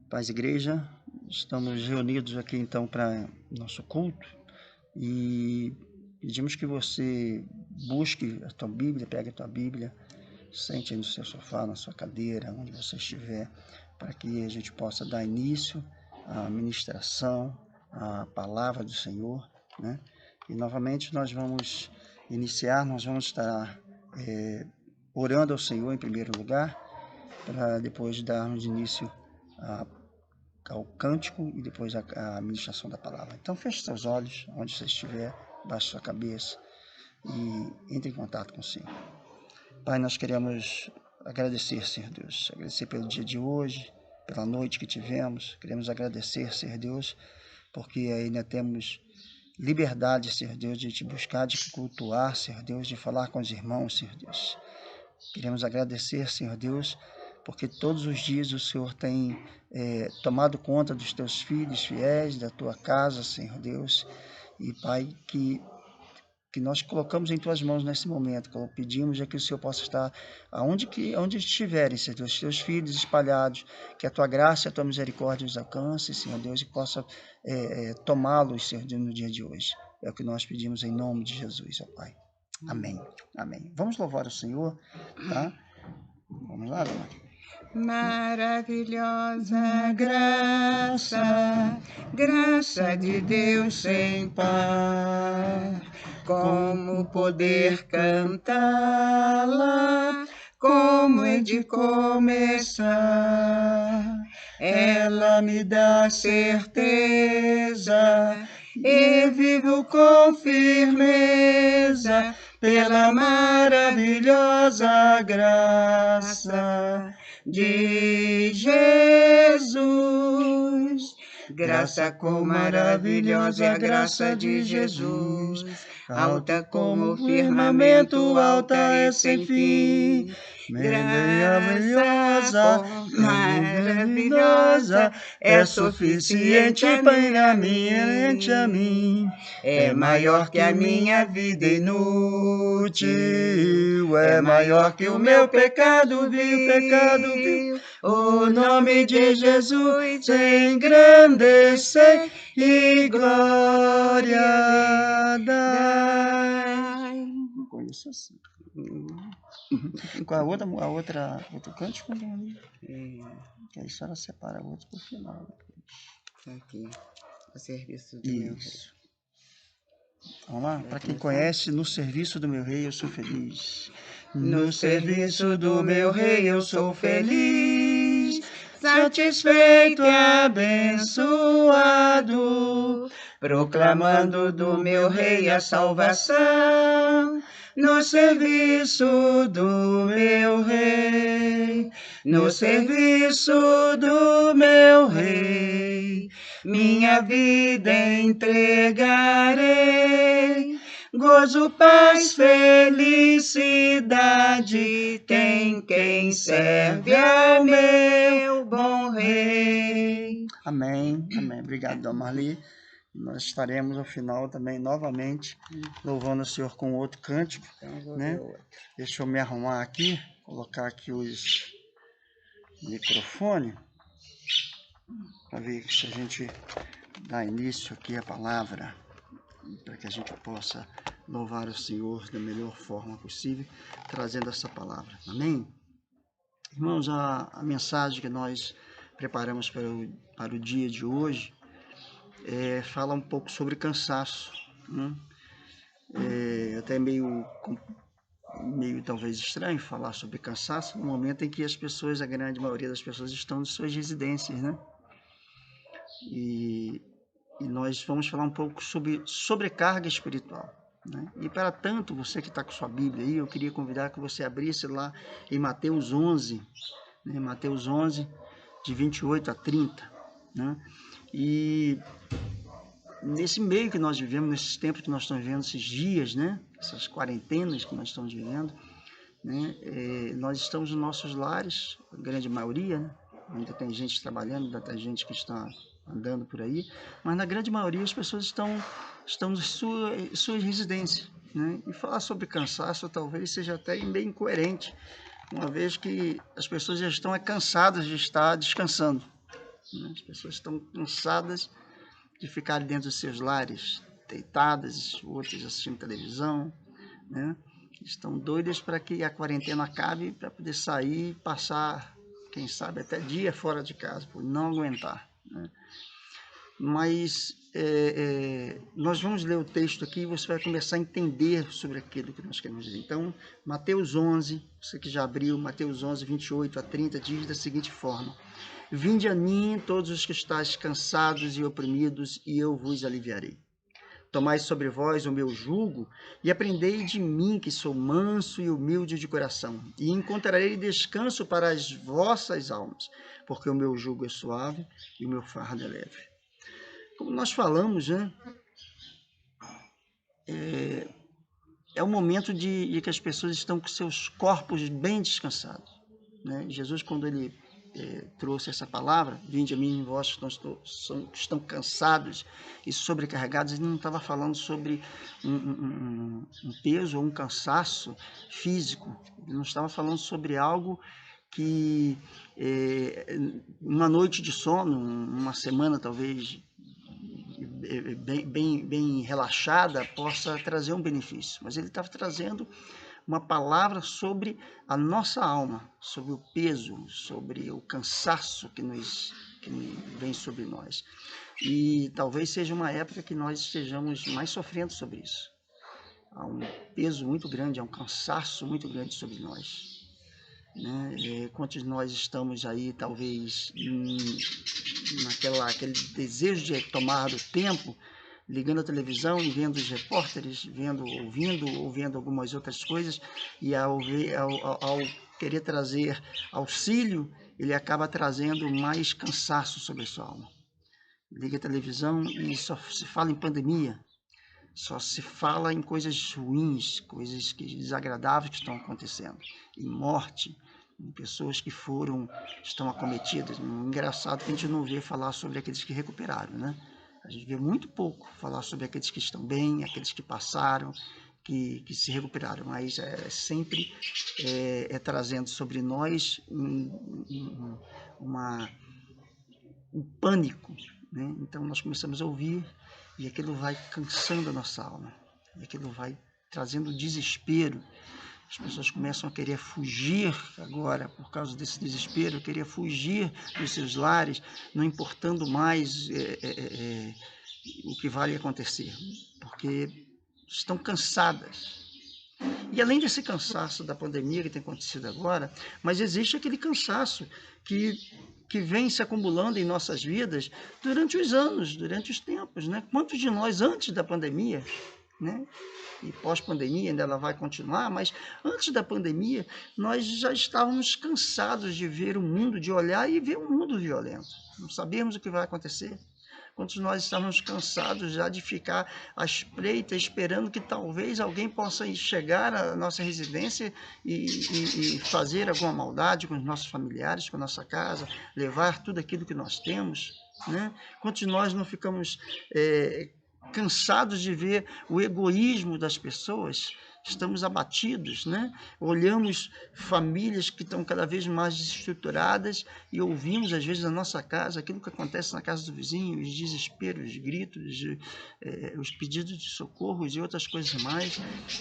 Paz Igreja, estamos reunidos aqui então para nosso culto e pedimos que você busque a tua Bíblia, pegue a tua Bíblia, sente aí no seu sofá, na sua cadeira, onde você estiver, para que a gente possa dar início à ministração, à palavra do Senhor, né? E novamente nós vamos estar orando ao Senhor em primeiro lugar, para depois darmos início ao cântico e depois a ministração da palavra. Então feche seus olhos, onde você estiver, baixe sua cabeça e entre em contato com o Senhor. Pai, nós queremos agradecer, Senhor Deus, agradecer pelo dia de hoje, pela noite que tivemos, queremos agradecer, Senhor Deus, porque ainda temos liberdade, Senhor Deus, de te buscar, de cultuar, Senhor Deus, de falar com os irmãos, Senhor Deus. Queremos agradecer, Senhor Deus, porque todos os dias o Senhor tem tomado conta dos teus filhos fiéis, da tua casa, Senhor Deus. E, Pai, que nós colocamos em tuas mãos nesse momento, que pedimos é que o Senhor possa estar onde estiverem, Senhor Deus, teus filhos espalhados, que a tua graça e a tua misericórdia os alcance, Senhor Deus, e possa tomá-los, Senhor Deus, no dia de hoje. É o que nós pedimos em nome de Jesus, ó Pai. Amém. Amém. Vamos louvar o Senhor, tá? Vamos lá, dona. Maravilhosa graça, graça de Deus sem par, como poder cantá-la, como é de começar? Ela me dá certeza e vivo com firmeza pela maravilhosa graça de Jesus. Graça com maravilhosa graça de Jesus, alta como o firmamento, alta e sem fim. Graça maravilhosa é suficiente para mim. É maior que a minha vida inútil, é maior que o meu pecado vil. O nome de Jesus engrandecer e glória dai. Não conheço assim. Com outro cântico, que aí a senhora separa outro pro final. Tá aqui, o serviço do meu rei. Vamos lá? Para quem conhece, no serviço do meu rei eu sou feliz. No serviço do meu rei eu sou feliz, satisfeito e abençoado, proclamando do meu rei a salvação. No serviço do meu rei, no serviço do meu rei, minha vida entregarei. Gozo, paz, felicidade tem quem serve ao meu bom rei. Amém, amém. Obrigado, Dona Marli. Nós estaremos ao final também, novamente, louvando o Senhor com outro cântico, né? Deixa eu me arrumar aqui, colocar aqui os microfones, para ver se a gente dá início aqui à palavra, para que a gente possa louvar o Senhor da melhor forma possível, trazendo essa palavra. Amém? Irmãos, a mensagem que nós preparamos para o dia de hoje fala um pouco sobre cansaço, né? Até meio talvez estranho falar sobre cansaço no momento em que as pessoas, a grande maioria das pessoas, estão em suas residências, né? E nós vamos falar um pouco sobre sobrecarga espiritual, né? E para tanto, você que está com sua Bíblia aí, eu queria convidar que você abrisse lá em Mateus 11, né? Mateus 11, de 28 a 30, né? E nesse meio que nós vivemos, nesses tempos que nós estamos vivendo, esses dias, né? Essas quarentenas que nós estamos vivendo, né? Nós estamos nos nossos lares, a grande maioria, né? Ainda tem gente trabalhando, ainda tem gente que está andando por aí, mas na grande maioria as pessoas estão em suas residências, né? E falar sobre cansaço talvez seja até meio incoerente, uma vez que as pessoas já estão cansadas de estar descansando, né? As pessoas estão cansadas de ficar dentro dos seus lares, deitadas, outras assistindo televisão, né? Estão doidas para que a quarentena acabe, para poder sair e passar, quem sabe, até dia fora de casa, por não aguentar, né? Mas nós vamos ler o texto aqui e você vai começar a entender sobre aquilo que nós queremos dizer. Então, Mateus 11, você que já abriu, Mateus 11, 28 a 30, diz da seguinte forma: Vinde a mim todos os que estáis cansados e oprimidos, e eu vos aliviarei. Tomai sobre vós o meu jugo e aprendei de mim, que sou manso e humilde de coração, e encontrarei descanso para as vossas almas, porque o meu jugo é suave e o meu fardo é leve. Como nós falamos, né? É um momento de que as pessoas estão com seus corpos bem descansados, né? Jesus, quando ele trouxe essa palavra, vinde a mim vós que estão cansados e sobrecarregados, ele não estava falando sobre um peso ou um cansaço físico, ele não estava falando sobre algo que uma noite de sono, uma semana talvez bem relaxada possa trazer um benefício, mas ele estava trazendo uma palavra sobre a nossa alma, sobre o peso, sobre o cansaço que vem sobre nós. E talvez seja uma época que nós estejamos mais sofrendo sobre isso. Há um peso muito grande, há um cansaço muito grande sobre nós, né? Quantos nós estamos aí, talvez, aquele desejo de tomar do tempo, ligando a televisão e vendo os repórteres, ouvindo algumas outras coisas, e ao querer trazer auxílio, ele acaba trazendo mais cansaço sobre a sua alma. Liga a televisão e só se fala em pandemia, só se fala em coisas ruins, coisas desagradáveis que estão acontecendo, em morte, em pessoas que estão acometidas. Engraçado que a gente não vê falar sobre aqueles que recuperaram, né? A gente vê muito pouco falar sobre aqueles que estão bem, aqueles que passaram, que se recuperaram, mas sempre trazendo sobre nós um pânico, né? Então nós começamos a ouvir e aquilo vai cansando a nossa alma, e aquilo vai trazendo desespero. As pessoas começam a querer fugir agora, por causa desse desespero, querer fugir dos seus lares, não importando mais o que vai acontecer, porque estão cansadas. E além desse cansaço da pandemia que tem acontecido agora, mas existe aquele cansaço que vem se acumulando em nossas vidas durante os anos, durante os tempos, né? Quantos de nós, antes da pandemia, né? E pós-pandemia ainda ela vai continuar, mas antes da pandemia nós já estávamos cansados de ver o mundo, de olhar e ver um mundo violento. Não sabemos o que vai acontecer. Quantos nós estávamos cansados já de ficar à espreita, esperando que talvez alguém possa chegar à nossa residência e fazer alguma maldade com os nossos familiares, com a nossa casa, levar tudo aquilo que nós temos, né? Quantos de nós não ficamos cansados de ver o egoísmo das pessoas? Estamos abatidos, né? Olhamos famílias que estão cada vez mais desestruturadas e ouvimos, às vezes, na nossa casa, aquilo que acontece na casa do vizinho, os desesperos, os gritos, os pedidos de socorro e outras coisas mais.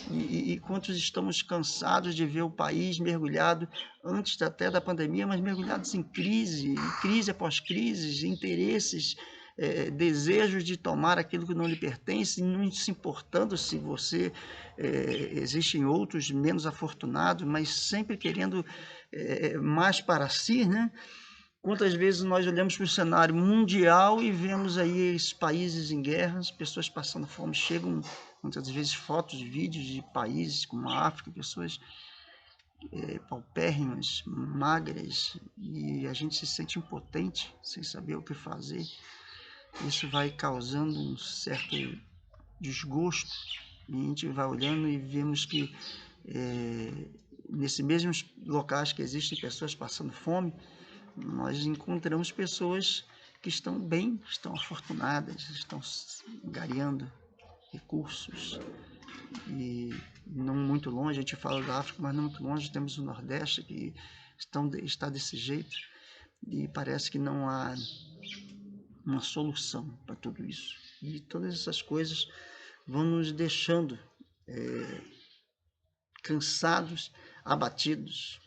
E quantos estamos cansados de ver o país mergulhado, antes até da pandemia, mas mergulhados em crise após crise, interesses, desejos de tomar aquilo que não lhe pertence, não se importando se você existem outros menos afortunados, mas sempre querendo mais para si, né? Quantas vezes nós olhamos para o cenário mundial e vemos aí os países em guerra, as pessoas passando fome, chegam muitas vezes fotos, vídeos de países como a África, pessoas paupérrimas, magras, e a gente se sente impotente, sem saber o que fazer. Isso vai causando um certo desgosto, e a gente vai olhando e vemos que nesses mesmos locais que existem pessoas passando fome, nós encontramos pessoas que estão bem, estão afortunadas, estão angariando recursos. E não muito longe, a gente fala da África, mas não muito longe, temos o Nordeste que está desse jeito, e parece que não há uma solução para tudo isso. E todas essas coisas vão nos deixando cansados, abatidos.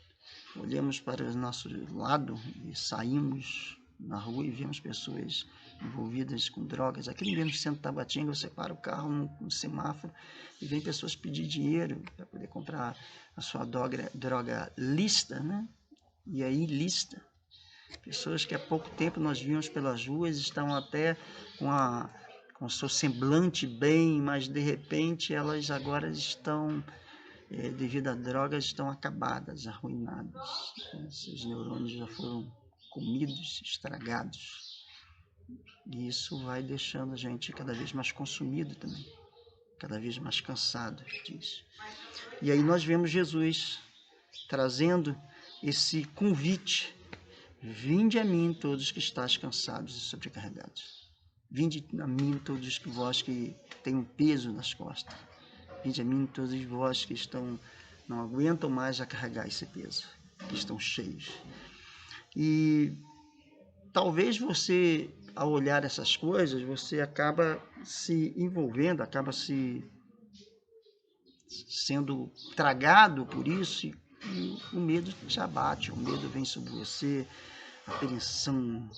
Olhamos para o nosso lado e saímos na rua e vemos pessoas envolvidas com drogas. Aqui mesmo no centro de Tabatinga, você para o carro no semáforo e vem pessoas pedir dinheiro para poder comprar a sua droga lícita, né? E aí ilícita. Pessoas que há pouco tempo nós vimos pelas ruas estão até com o seu semblante bem, mas de repente elas agora estão, devido a drogas, estão acabadas, arruinadas. Esses neurônios já foram comidos, estragados. E isso vai deixando a gente cada vez mais consumido também, cada vez mais cansado disso. E aí nós vemos Jesus trazendo esse convite: vinde a mim todos que estáis cansados e sobrecarregados. Vinde a mim todos vós que têm um peso nas costas. Vinde a mim todos vós que não aguentam mais a carregar esse peso, que estão cheios. E talvez você, ao olhar essas coisas, você acaba se envolvendo, acaba sendo tragado por isso, e o medo te abate, o medo vem sobre você, a apreensão,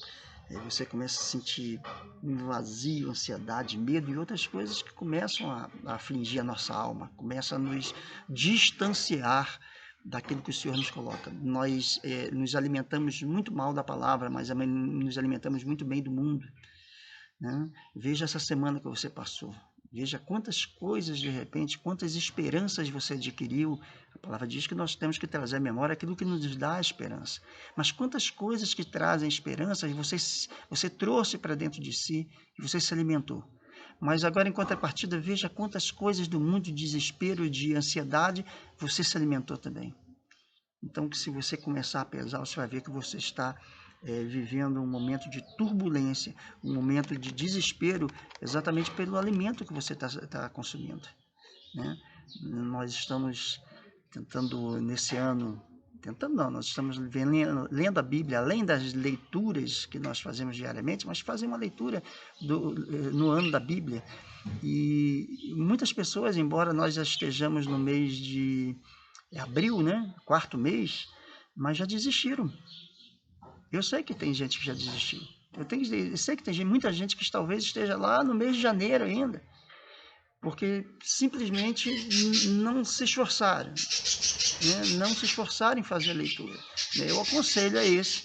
você começa a sentir um vazio, ansiedade, medo e outras coisas que começam a afligir a nossa alma, começam a nos distanciar daquilo que o Senhor nos coloca. Nós nos alimentamos muito mal da palavra, mas nos alimentamos muito bem do mundo, né? Veja essa semana que você passou. Veja quantas coisas, de repente, quantas esperanças você adquiriu. A palavra diz que nós temos que trazer à memória aquilo que nos dá a esperança. Mas quantas coisas que trazem esperança você trouxe para dentro de si e você se alimentou. Mas agora, em contrapartida, veja quantas coisas do mundo de desespero, de ansiedade, você se alimentou também. Então, que se você começar a pesar, você vai ver que você está vivendo um momento de turbulência, um momento de desespero, exatamente pelo alimento que você está consumindo, né? Nós estamos tentando, nesse ano, nós estamos lendo a Bíblia, além das leituras que nós fazemos diariamente, mas fazer uma leitura no ano da Bíblia. E muitas pessoas, embora nós já estejamos no mês de abril, né, 4º mês, mas já desistiram. Eu sei que tem gente que já desistiu. Eu sei que tem muita gente que talvez esteja lá no mês de janeiro ainda, porque simplesmente não se esforçaram, né? Não se esforçaram em fazer a leitura. Eu aconselho a esse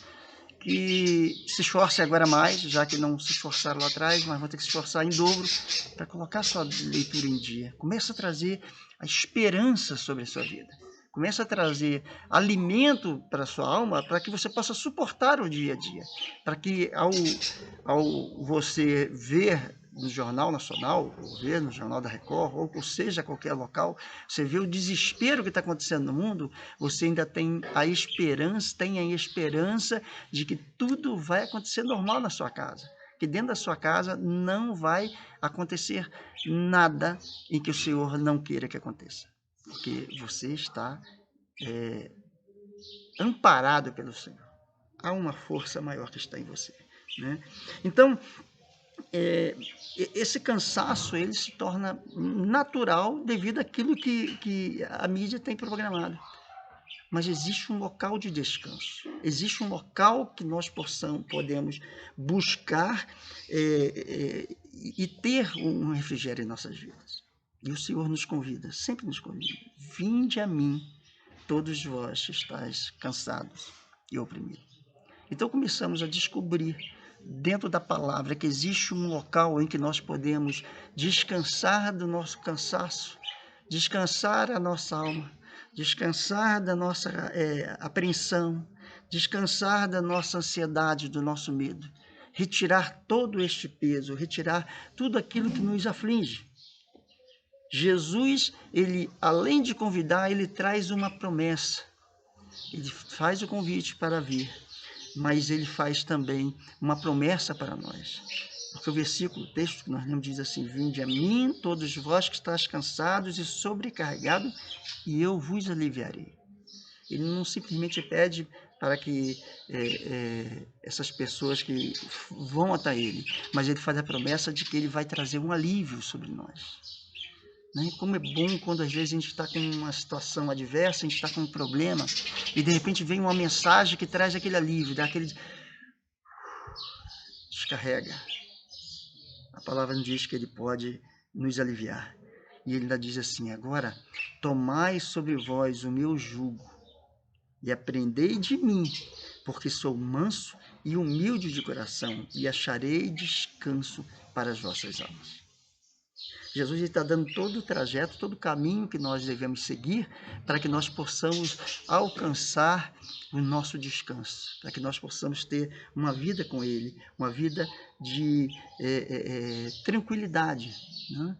que se esforce agora mais, já que não se esforçaram lá atrás, mas vão ter que se esforçar em dobro para colocar sua leitura em dia. Começa a trazer a esperança sobre a sua vida. Começa a trazer alimento para a sua alma, para que você possa suportar o dia a dia. Para que ao você ver no Jornal Nacional, ou ver no Jornal da Record, ou seja, qualquer local, você vê o desespero que está acontecendo no mundo, você ainda tem a esperança de que tudo vai acontecer normal na sua casa. Que dentro da sua casa não vai acontecer nada em que o Senhor não queira que aconteça. Porque você está amparado pelo Senhor. Há uma força maior que está em você, né? Então, esse cansaço ele se torna natural devido àquilo que a mídia tem programado. Mas existe um local de descanso, existe um local que nós podemos buscar e ter um refrigério em nossas vidas. E o Senhor nos convida, sempre nos convida: vinde a mim, todos vós que estáis cansados e oprimidos. Então começamos a descobrir dentro da palavra que existe um local em que nós podemos descansar do nosso cansaço, descansar a nossa alma, descansar da nossa apreensão, descansar da nossa ansiedade, do nosso medo, retirar todo este peso, retirar tudo aquilo que nos aflige. Jesus, ele, além de convidar, ele traz uma promessa. Ele faz o convite para vir, mas ele faz também uma promessa para nós. Porque o texto que nós lemos diz assim: vinde a mim, todos vós que estáis cansados e sobrecarregados, e eu vos aliviarei. Ele não simplesmente pede para que essas pessoas que vão até ele, mas ele faz a promessa de que ele vai trazer um alívio sobre nós. Né? Como é bom quando às vezes a gente está com uma situação adversa, a gente está com um problema, e de repente vem uma mensagem que traz aquele alívio, dá aquele descarrega. A palavra diz que ele pode nos aliviar. E ele ainda diz assim: agora, tomai sobre vós o meu jugo e aprendei de mim, porque sou manso e humilde de coração, e acharei descanso para as vossas almas. Jesus está dando todo o trajeto, todo o caminho que nós devemos seguir para que nós possamos alcançar o nosso descanso, para que nós possamos ter uma vida com Ele, uma vida de tranquilidade. Né?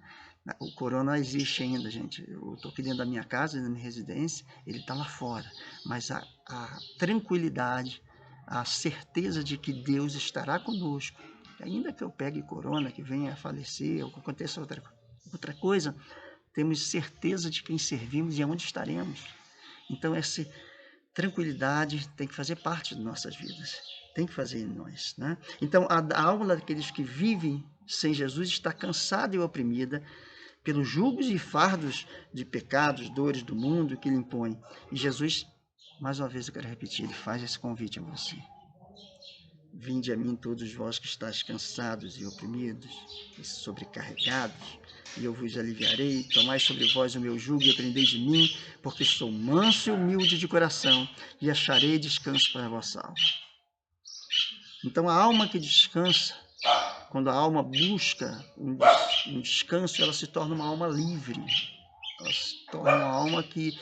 O corona existe ainda, gente. Eu estou aqui dentro da minha casa, na minha residência, ele está lá fora. Mas a tranquilidade, a certeza de que Deus estará conosco, ainda que eu pegue corona, que venha a falecer, ou que aconteça outra coisa, temos certeza de quem servimos e aonde estaremos. Então, essa tranquilidade tem que fazer parte de nossas vidas, tem que fazer em nós. Né? Então, a alma daqueles que vivem sem Jesus está cansada e oprimida pelos julgos e fardos de pecados, dores do mundo que ele impõe. E Jesus, mais uma vez eu quero repetir, ele faz esse convite a você. Vinde a mim todos vós que estáis cansados e oprimidos e sobrecarregados, e eu vos aliviarei. Tomai sobre vós o meu jugo e aprendei de mim, porque sou manso e humilde de coração, e acharei descanso para a vossa alma. Então, a alma que descansa, quando a alma busca um descanso, ela se torna uma alma livre. Ela se torna uma alma que,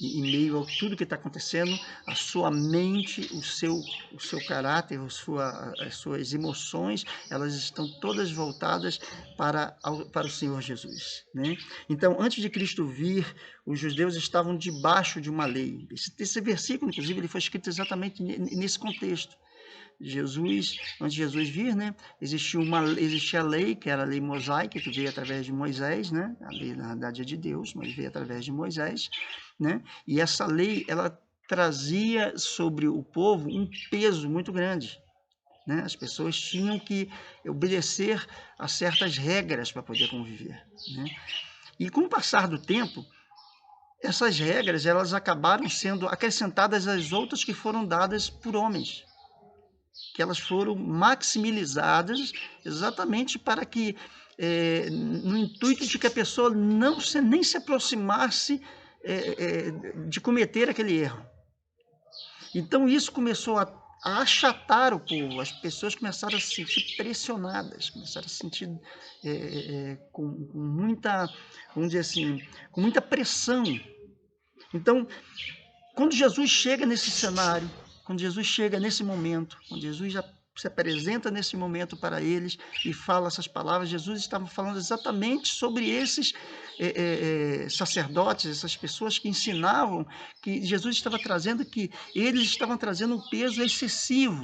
em meio a tudo que está acontecendo, a sua mente, o seu caráter, as suas emoções, elas estão todas voltadas para o Senhor Jesus. Né? Então, antes de Cristo vir, os judeus estavam debaixo de uma lei. Esse versículo, inclusive, ele foi escrito exatamente nesse contexto. Antes de Jesus vir, né, existia a lei, que era a lei mosaica, que veio através de Moisés, né? A lei, na verdade, é de Deus, mas veio através de Moisés, né? E essa lei, ela trazia sobre o povo um peso muito grande. Né? As pessoas tinham que obedecer a certas regras para poder conviver. Né? E com o passar do tempo, essas regras elas acabaram sendo acrescentadas às outras que foram dadas por homens, que elas foram maximizadas exatamente para que, no intuito de que a pessoa nem se aproximasse de cometer aquele erro. Então isso começou a achatar o povo, as pessoas começaram a se sentir pressionadas, começaram a se sentir com muita, vamos dizer assim, com muita pressão. Então, quando Jesus chega nesse cenário, quando Jesus chega nesse momento, quando Jesus já se apresenta nesse momento para eles e fala essas palavras, Jesus estava falando exatamente sobre esses sacerdotes, essas pessoas que ensinavam, que Jesus estava trazendo, que eles estavam trazendo um peso excessivo.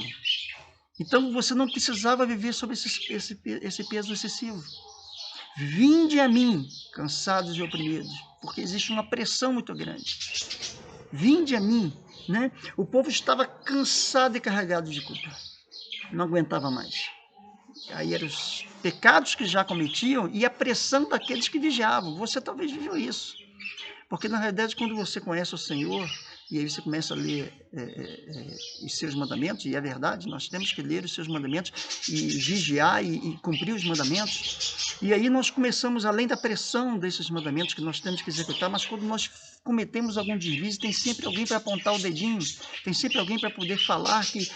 Então, você não precisava viver sobre esse peso excessivo. Vinde a mim, cansados e oprimidos, porque existe uma pressão muito grande. Vinde a mim, né? O povo estava cansado e carregado de culpa, não aguentava mais. Aí eram os pecados que já cometiam e a pressão daqueles que vigiavam. Você talvez viveu isso, porque na realidade quando você conhece o Senhor e aí você começa a ler os seus mandamentos, e é verdade, nós temos que ler os seus mandamentos e vigiar e cumprir os mandamentos. E aí nós começamos, além da pressão desses mandamentos que nós temos que executar, mas quando nós cometemos algum deslize, tem sempre alguém para apontar o dedinho, tem sempre alguém para poder falar que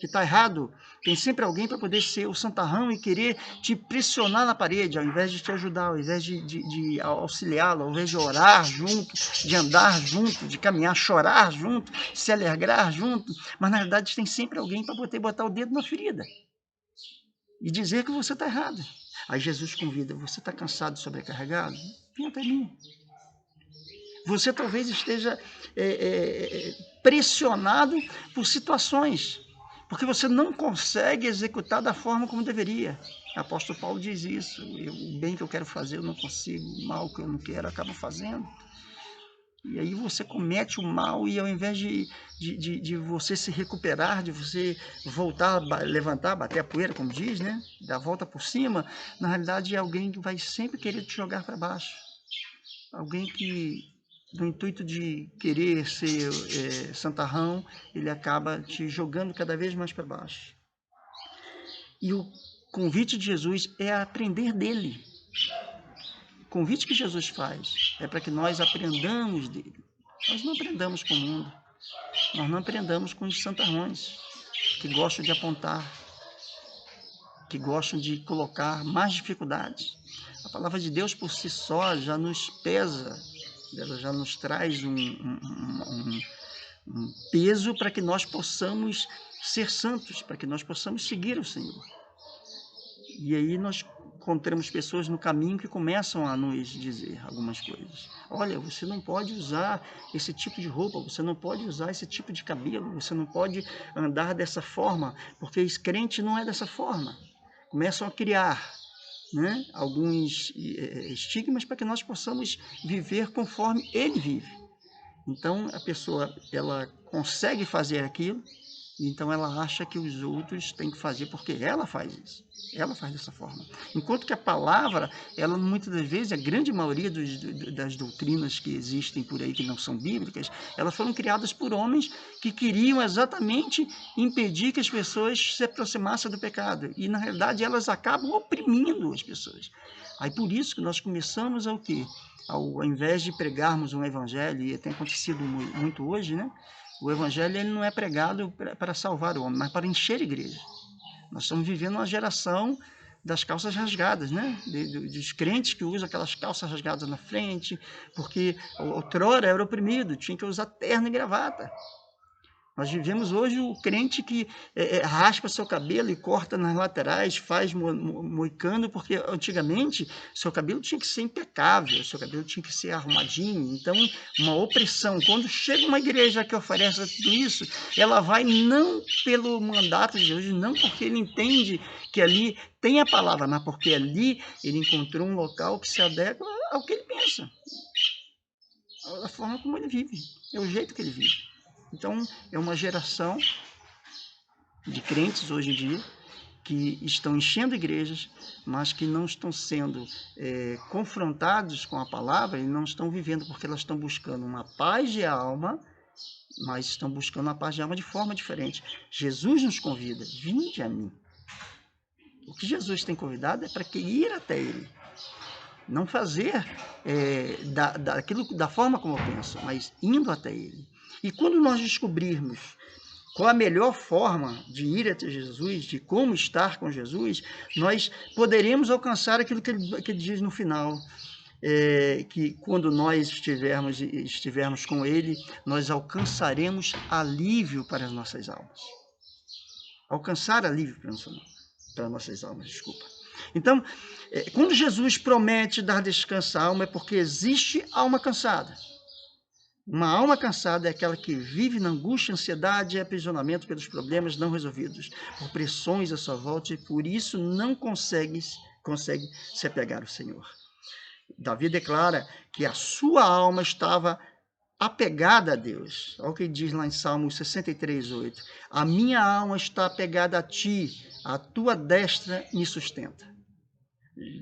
está errado, tem sempre alguém para poder ser o santarrão e querer te pressionar na parede, ao invés de te ajudar, ao invés de auxiliá-lo, ao invés de orar junto, de andar junto, de caminhar, chorar junto, se alegrar junto, mas na verdade tem sempre alguém para poder botar o dedo na ferida e dizer que você está errado. Aí Jesus convida: você está cansado e sobrecarregado? Vem até mim. Você talvez esteja pressionado por situações, porque você não consegue executar da forma como deveria. O apóstolo Paulo diz isso: o bem que eu quero fazer eu não consigo, o mal que eu não quero eu acabo fazendo. E aí você comete o mal e ao invés de você se recuperar, de você voltar, levantar, bater a poeira, como diz, né? Dar a volta por cima, na realidade é alguém que vai sempre querer te jogar para baixo. Alguém que, no intuito de querer ser santarrão, ele acaba te jogando cada vez mais para baixo. E o convite de Jesus é aprender dele. O convite que Jesus faz é para que nós aprendamos dele. Nós não aprendamos com o mundo. Nós não aprendamos com os santarrões, que gostam de apontar, que gostam de colocar mais dificuldades. A palavra de Deus por si só já nos pesa, ela já nos traz um peso para que nós possamos ser santos, para que nós possamos seguir o Senhor. E aí nós encontramos pessoas no caminho que começam a nos dizer algumas coisas. Olha, você não pode usar esse tipo de roupa, você não pode usar esse tipo de cabelo, você não pode andar dessa forma, porque esse crente não é dessa forma. Começam a criar, né, alguns estigmas para que nós possamos viver conforme ele vive. Então a pessoa ela consegue fazer aquilo, então ela acha que os outros têm que fazer porque ela faz isso. Ela faz dessa forma. Enquanto que a palavra, ela muitas das vezes, a grande maioria das doutrinas que existem por aí, que não são bíblicas, elas foram criadas por homens que queriam exatamente impedir que as pessoas se aproximassem do pecado. E, na realidade, elas acabam oprimindo as pessoas. Aí, por isso que nós começamos ao quê? Ao invés de pregarmos um evangelho, e tem acontecido muito hoje, né? O evangelho ele não é pregado para salvar o homem, mas para encher a igreja. Nós estamos vivendo uma geração das calças rasgadas, né? Dos crentes que usam aquelas calças rasgadas na frente, porque outrora era oprimido, tinha que usar terno e gravata. Nós vivemos hoje o crente que raspa seu cabelo e corta nas laterais, faz moicano, porque antigamente seu cabelo tinha que ser impecável, seu cabelo tinha que ser arrumadinho. Então, uma opressão. Quando chega uma igreja que oferece tudo isso, ela vai não pelo mandato de Jesus, não porque ele entende que ali tem a palavra, mas porque ali ele encontrou um local que se adequa ao que ele pensa, a forma como ele vive, é o jeito que ele vive. Então, é uma geração de crentes hoje em dia que estão enchendo igrejas, mas que não estão sendo confrontados com a palavra e não estão vivendo porque elas estão buscando uma paz de alma, mas estão buscando uma paz de alma de forma diferente. Jesus nos convida, vinde a mim. O que Jesus tem convidado é para que ir até ele. Não fazer da forma como eu penso, mas indo até ele. E quando nós descobrirmos qual a melhor forma de ir até Jesus, de como estar com Jesus, nós poderemos alcançar aquilo que ele diz no final, que quando nós estivermos com ele, nós alcançaremos alívio para as nossas almas. Alcançar alívio para nossas almas, desculpa. Então, quando Jesus promete dar descanso à alma, é porque existe alma cansada. Uma alma cansada é aquela que vive na angústia, ansiedade e aprisionamento pelos problemas não resolvidos, por pressões à sua volta, e por isso não consegue se apegar ao Senhor. Davi declara que a sua alma estava apegada a Deus. Olha o que ele diz lá em Salmo 63:8. A minha alma está apegada a ti, a tua destra me sustenta.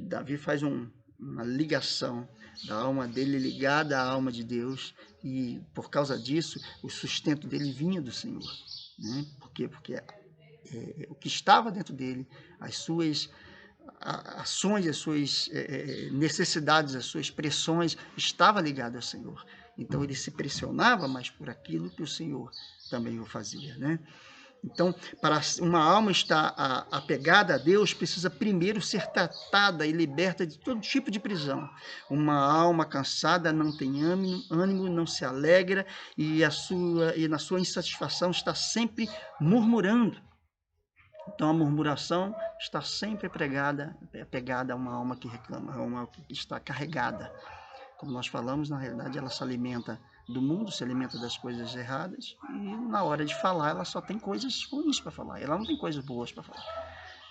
Davi faz uma ligação da alma dele ligada à alma de Deus, e por causa disso o sustento dele vinha do Senhor, né? Por quê? Porque o que estava dentro dele, as suas ações, as suas necessidades, as suas pressões, estava ligado ao Senhor. Então ele se pressionava mais por aquilo que o Senhor também o fazia, né? Então, para uma alma estar apegada a Deus, precisa primeiro ser tratada e liberta de todo tipo de prisão. Uma alma cansada não tem ânimo, não se alegra e na sua insatisfação está sempre murmurando. Então, a murmuração está sempre apegada a uma alma que reclama, a uma alma que está carregada. Como nós falamos, na realidade, ela se alimenta do mundo, se alimenta das coisas erradas, e na hora de falar, ela só tem coisas ruins para falar, ela não tem coisas boas para falar,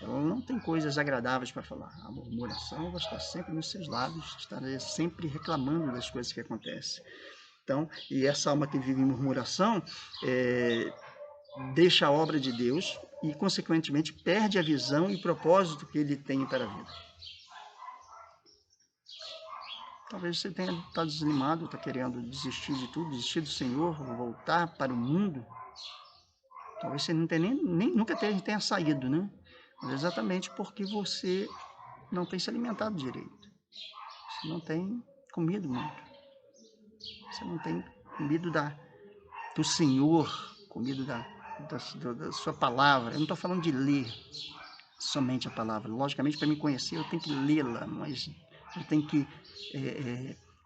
ela não tem coisas agradáveis para falar. A murmuração vai estar sempre nos seus lábios, estará sempre reclamando das coisas que acontecem. Então, e essa alma que vive em murmuração deixa a obra de Deus e, consequentemente, perde a visão e propósito que ele tem para a vida. Talvez você tenha estado desanimado, está querendo desistir de tudo, desistir do Senhor, voltar para o mundo. Talvez você não tenha nunca tenha saído, né? Mas exatamente porque você não tem se alimentado direito. Você não tem comido muito. Você não tem comido do Senhor, comido da sua palavra. Eu não estou falando de ler somente a palavra. Logicamente, para me conhecer, eu tenho que lê-la, mas eu tenho que,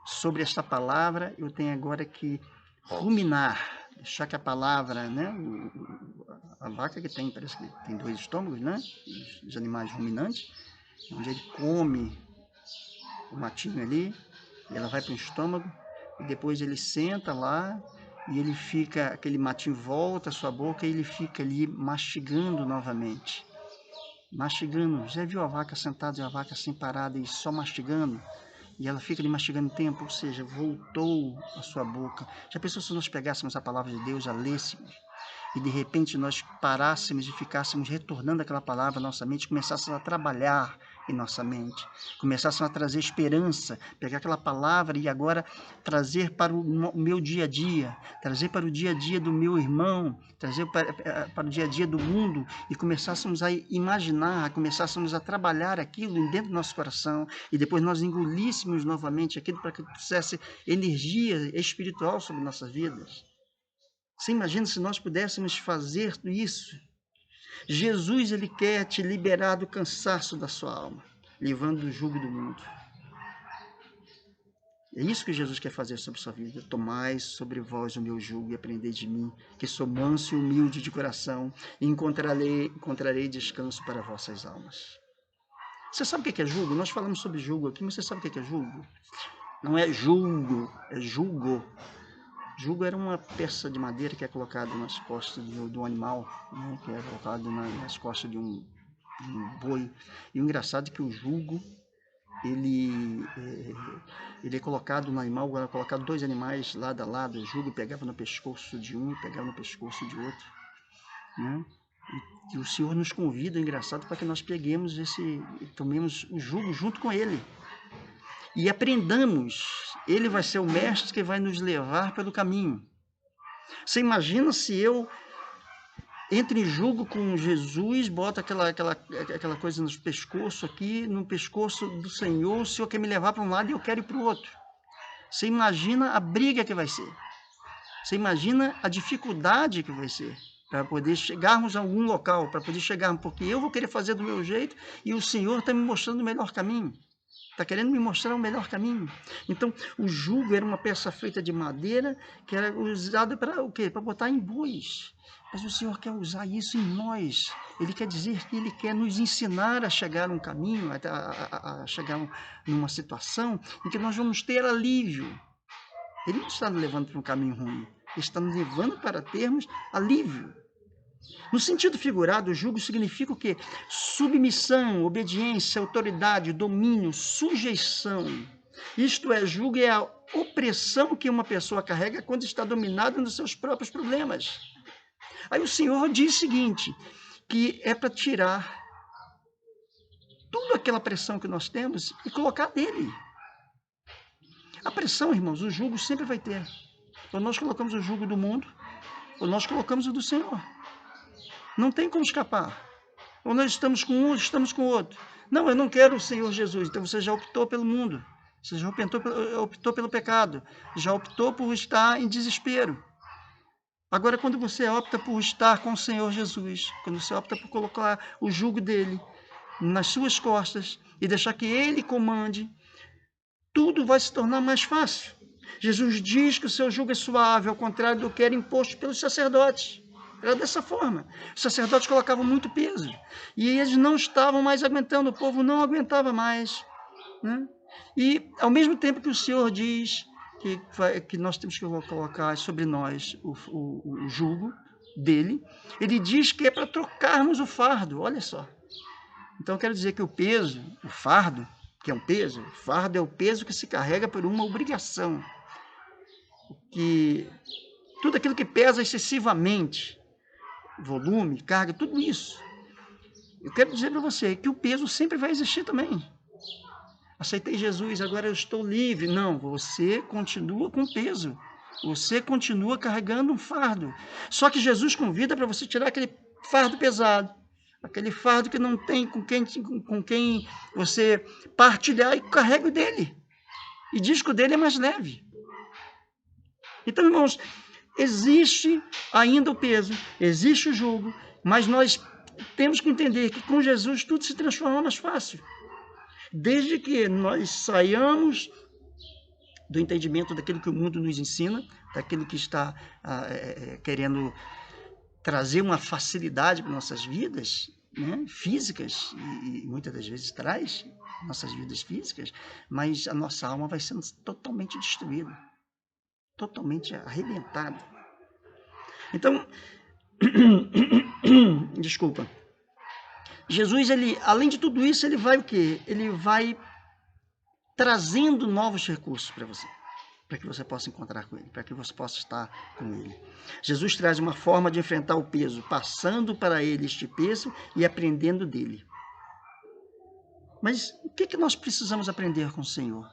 sobre esta palavra, eu tenho agora que ruminar, deixar que a palavra, né, a vaca que tem, parece que tem 2 estômagos, né, os animais ruminantes, onde ele come o matinho ali, e ela vai para o estômago, e depois ele senta lá, e ele fica, aquele matinho volta à sua boca, e ele fica ali mastigando novamente. Mastigando, já viu a vaca sentada e a vaca assim parada e só mastigando? E ela fica ali mastigando tempo, ou seja, voltou à sua boca. Já pensou se nós pegássemos a palavra de Deus, a lêssemos, e de repente nós parássemos e ficássemos retornando aquela palavra à nossa mente, começássemos a trabalhar em nossa mente, começássemos a trazer esperança, pegar aquela palavra e agora trazer para o meu dia a dia, trazer para o dia a dia do meu irmão, trazer para o dia a dia do mundo, e começássemos a imaginar, começássemos a trabalhar aquilo dentro do nosso coração, e depois nós engolíssemos novamente aquilo para que trouxesse energia espiritual sobre nossas vidas. Você imagina se nós pudéssemos fazer isso? Jesus, ele quer te liberar do cansaço da sua alma, livrando do jugo do mundo. É isso que Jesus quer fazer sobre sua vida. Tomai sobre vós o meu jugo e aprendei de mim, que sou manso e humilde de coração, e encontrarei descanso para vossas almas. Você sabe o que é jugo? Nós falamos sobre jugo aqui, mas você sabe o que é jugo? Não é julgo, é jugo. Jugo era uma peça de madeira que é colocada nas costas de um animal, né? Que é colocado nas costas de um boi. E o engraçado é que o jugo, ele é colocado no animal, era colocado 2 animais lado a lado, o jugo pegava no pescoço de um e pegava no pescoço de outro, né? E o Senhor nos convida, engraçado, para que nós peguemos tomemos o jugo junto com ele. E aprendamos, ele vai ser o mestre que vai nos levar pelo caminho. Você imagina se eu entro em jugo com Jesus, boto aquela coisa no pescoço aqui, no pescoço do Senhor, o Senhor quer me levar para um lado e eu quero ir para o outro. Você imagina a briga que vai ser. Você imagina a dificuldade que vai ser para poder chegarmos a algum local, para poder chegarmos, porque eu vou querer fazer do meu jeito e o Senhor está me mostrando o melhor caminho. Está querendo me mostrar o melhor caminho. Então, o jugo era uma peça feita de madeira que era usada para o quê? Para botar em bois. Mas o Senhor quer usar isso em nós. Ele quer dizer que Ele quer nos ensinar a chegar a um caminho, a chegar numa situação em que nós vamos ter alívio. Ele não está nos levando para um caminho ruim. Ele está nos levando para termos alívio. No sentido figurado, o jugo significa o quê? Submissão, obediência, autoridade, domínio, sujeição. Isto é, jugo é a opressão que uma pessoa carrega quando está dominada nos seus próprios problemas. Aí o Senhor diz o seguinte, que é para tirar toda aquela pressão que nós temos e colocar nele. A pressão, irmãos, o jugo sempre vai ter. Ou nós colocamos o jugo do mundo, ou nós colocamos o do Senhor. Não tem como escapar. Ou nós estamos com um, ou estamos com o outro. Não, eu não quero o Senhor Jesus. Então você já optou pelo mundo. Você já optou pelo pecado. Já optou por estar em desespero. Agora, quando você opta por estar com o Senhor Jesus, quando você opta por colocar o jugo dele nas suas costas e deixar que ele comande, tudo vai se tornar mais fácil. Jesus diz que o seu jugo é suave, ao contrário do que era imposto pelos sacerdotes. Era dessa forma. Os sacerdotes colocavam muito peso. E eles não estavam mais aguentando, o povo não aguentava mais. Né? E, ao mesmo tempo que o Senhor diz que nós temos que colocar sobre nós o jugo dele, ele diz que é para trocarmos o fardo. Olha só. Então, eu quero dizer que o peso, o fardo, que é um peso, o fardo é o peso que se carrega por uma obrigação. que tudo aquilo que pesa excessivamente, volume, carga, tudo isso. Eu quero dizer para você que o peso sempre vai existir também. Aceitei Jesus, agora eu estou livre. Não, você continua com peso. Você continua carregando um fardo. Só que Jesus convida para você tirar aquele fardo pesado. Aquele fardo que não tem com quem você partilhar, e carrega o dele. E diz que o dele é mais leve. Então, irmãos, existe ainda o peso, existe o jugo, mas nós temos que entender que com Jesus tudo se transforma mais fácil. Desde que nós saiamos do entendimento daquilo que o mundo nos ensina, daquilo que está querendo trazer uma facilidade para nossas vidas, né, físicas, e muitas das vezes traz nossas vidas físicas, mas a nossa alma vai sendo totalmente destruída, totalmente arrebentada. Então, desculpa, Jesus, ele, além de tudo isso, ele vai o quê? Ele vai trazendo novos recursos para você, para que você possa encontrar com ele, para que você possa estar com ele. Jesus traz uma forma de enfrentar o peso, passando para ele este peso e aprendendo dele. Mas o que nós precisamos aprender com o Senhor?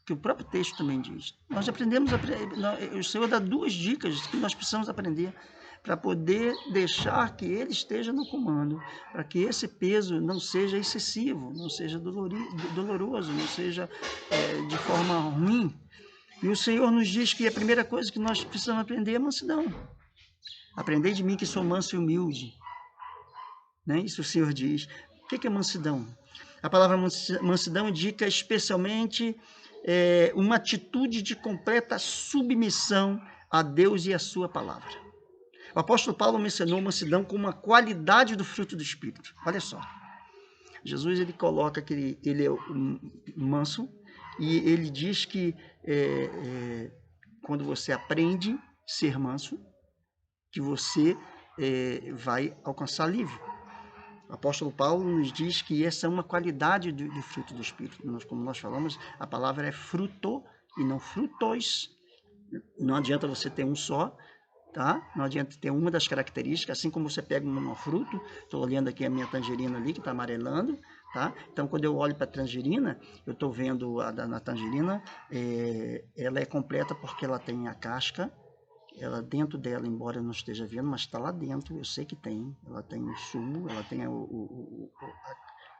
Que o próprio texto também diz. Nós aprendemos, o Senhor dá 2 dicas que nós precisamos aprender para poder deixar que ele esteja no comando, para que esse peso não seja excessivo, não seja doloroso, não seja de forma ruim. E o Senhor nos diz que a primeira coisa que nós precisamos aprender é mansidão. Aprendei de mim que sou manso e humilde. Né? Isso o Senhor diz. O que é mansidão? A palavra mansidão indica especialmente uma atitude de completa submissão a Deus e a sua palavra. O apóstolo Paulo mencionou mansidão como uma qualidade do fruto do Espírito. Olha só. Jesus, ele coloca que ele é manso, e ele diz que quando você aprende a ser manso, que você vai alcançar alívio. O apóstolo Paulo nos diz que essa é uma qualidade do fruto do Espírito. Como nós falamos, a palavra é fruto e não frutos. Não adianta você ter um só, tá? Não adianta ter uma das características, assim como você pega um fruto. Estou olhando aqui a minha tangerina ali, que está amarelando, tá? Então, quando eu olho para a tangerina, eu estou vendo na tangerina, ela é completa porque ela tem a casca, ela dentro dela, embora eu não esteja vendo, mas está lá dentro, eu sei que tem. Ela tem o sumo, ela tem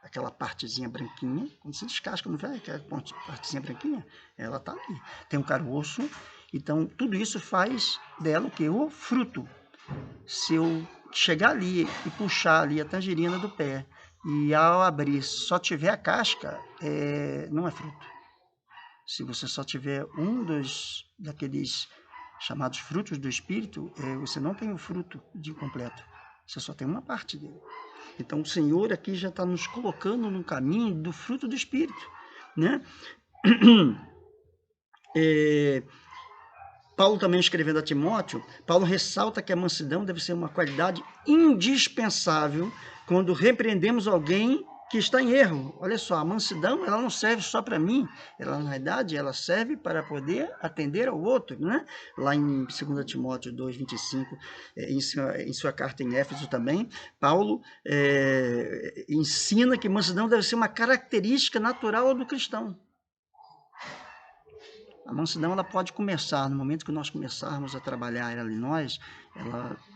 aquela partezinha branquinha. Quando se descasca, não vê aquela partezinha branquinha? Ela está ali. Tem um caroço. Então, tudo isso faz dela o quê? O fruto. Se eu chegar ali e puxar ali a tangerina do pé, e ao abrir só tiver a casca, não é fruto. Se você só tiver um daqueles chamados frutos do Espírito, você não tem o fruto de completo. Você só tem uma parte dele. Então, o Senhor aqui já está nos colocando no caminho do fruto do Espírito, né? Paulo também escrevendo a Timóteo, Paulo ressalta que a mansidão deve ser uma qualidade indispensável quando repreendemos alguém que está em erro. Olha só, a mansidão, ela não serve só para mim, ela na verdade, ela serve para poder atender ao outro, né? Lá em 2 Timóteo 2:25, em sua carta em Éfeso também, Paulo ensina que mansidão deve ser uma característica natural do cristão. A mansidão, ela pode começar, no momento que nós começarmos a trabalhar ela em nós,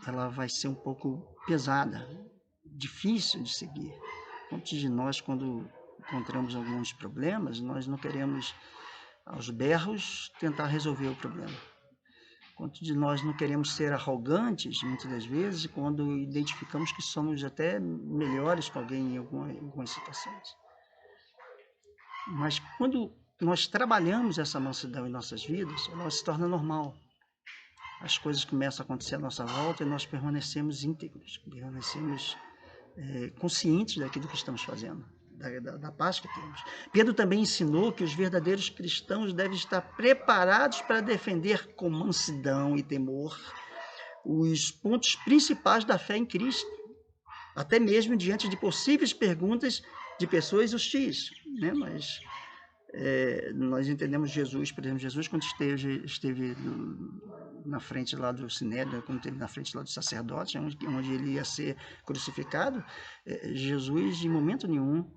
ela vai ser um pouco pesada, difícil de seguir. Muitos de nós, quando encontramos alguns problemas, nós não queremos, aos berros, tentar resolver o problema. Quantos de nós não queremos ser arrogantes, muitas das vezes, quando identificamos que somos até melhores que alguém em algumas situações. Mas quando nós trabalhamos essa mansidão em nossas vidas, ela se torna normal. As coisas começam a acontecer à nossa volta e nós permanecemos íntegros, permanecemos conscientes daquilo que estamos fazendo, da paz que temos. Pedro também ensinou que os verdadeiros cristãos devem estar preparados para defender com mansidão e temor os pontos principais da fé em Cristo, até mesmo diante de possíveis perguntas de pessoas hostis, né? Mas nós entendemos Jesus, por exemplo, Jesus quando esteve na frente lá do Sinédrio, quando esteve na frente lá do sacerdote, onde ele ia ser crucificado, Jesus em momento nenhum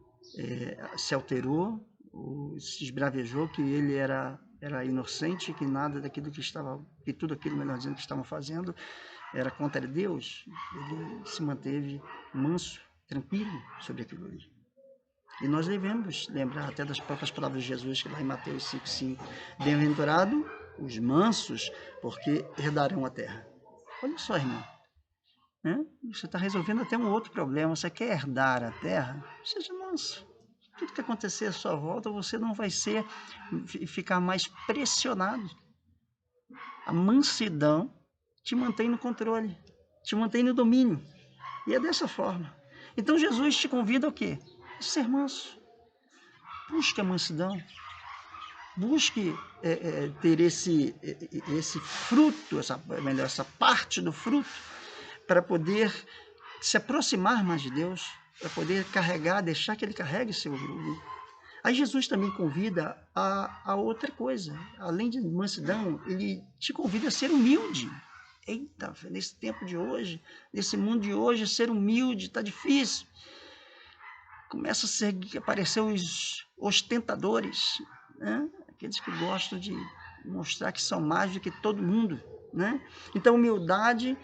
se alterou, se esbravejou que ele era inocente, que nada daquilo que tudo aquilo, melhor dizendo, que estavam fazendo era contra Deus. Ele se manteve manso, tranquilo sobre aquilo ali. E nós devemos lembrar até das próprias palavras de Jesus, que lá em Mateus 5,5, bem-aventurado os mansos, porque herdarão a terra. Olha só, irmão, né? Você está resolvendo até um outro problema. Você quer herdar a terra? Seja manso. Tudo que acontecer à sua volta, você não vai ficar mais pressionado. A mansidão te mantém no controle, te mantém no domínio. E é dessa forma. Então Jesus te convida ao quê? A ser manso. Busque a mansidão. Busque ter esse fruto, essa parte do fruto, para poder se aproximar mais de Deus, para poder deixar que Ele carregue seu orgulho. Aí Jesus também convida a outra coisa. Além de mansidão, Ele te convida a ser humilde. Eita, nesse tempo de hoje, nesse mundo de hoje, ser humilde está difícil. Começa a aparecer os ostentadores, né? Aqueles que gostam de mostrar que são mais do que todo mundo, né? Então, humildade,